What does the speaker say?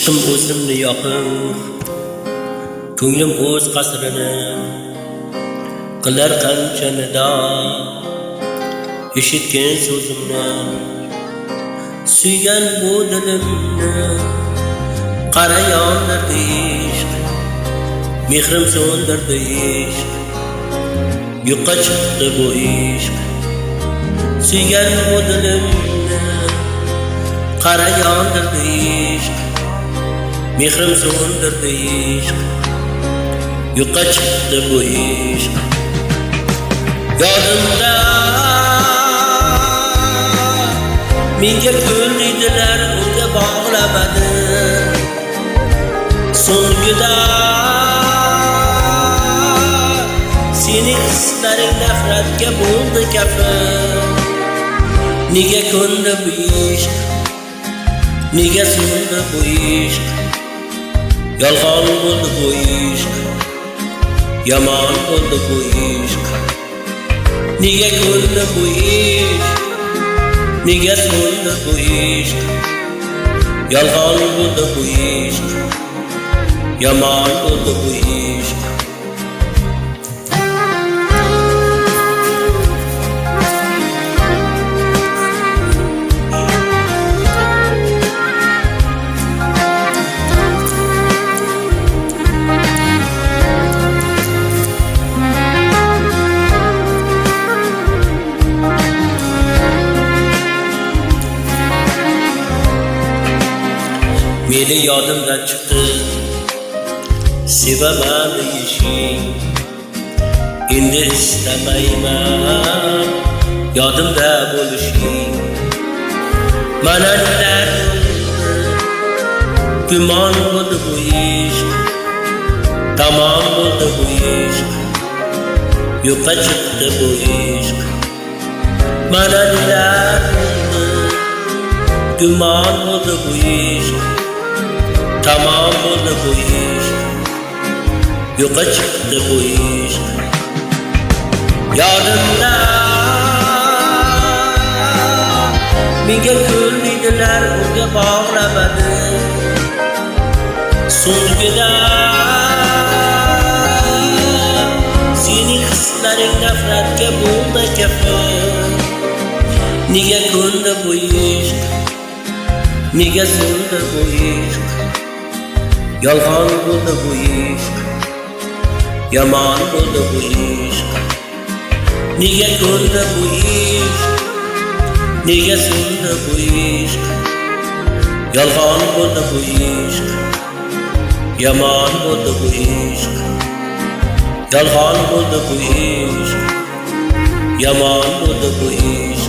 Ishqim o'zimni yoqib, ko'nglim o'z qasrini qilar qancha nido. Eshitgan so'zimni, suygan bu dilimni qara yondirdi ishq, mehrim so'ndirdi ishq, yo'qqa chiqdi bu ishq. Suygan bu dilimni qara yondirdi ishq, mehrim so'ndirdi ishq, yo'qqa chiqdi bu ishq. Yodimda menga ko'nglidilar, unga bog'lamadi. So'ngida sening hislaring nafratga bo'ldi kafil. Nega ko'ndi bu ishq, nega so'ndi bu ishq? Yolg'on bo'ldi bu ishq, yomon bo'ldi bu ishq. Nega ko'ndi bu ishq, nega so'ndi bu ishq? Yolg'on bo'ldi bu ishq, yomon bo'ldi bu ishq. Meni yodimdan chiqdi, sevaman deyishing. Endi istamayman yodimda bo'lishing. Mana nilar gumon bo'ldi bu ishq, tamom bo'ldi bu ishq, yo'qqa chiqdi bu ishq. Mana nilar gumon bo'ldi bu ishq, tamom bo'ldi bu ishq, yo'qqa chiqdi bu ishq. Yodimda menga ko'nglidilar, unga bog'lamadi. So'ngida sening hislaring nafratga bo'ldi kafil. Nega ko'ndi bu ishq, nega so'ndi bu ishq? Yolg'on bo'ldi bu ishq, yomon bo'ldi bu ishq. Nega ko'ndi bu ishq, nega so'ndi bu ishq? Yolg'on bo'ldi bu ishq, yomon bo'ldi bu ishq. Yolg'on bo'ldi bu ishq, yomon bo'ldi bu ishq.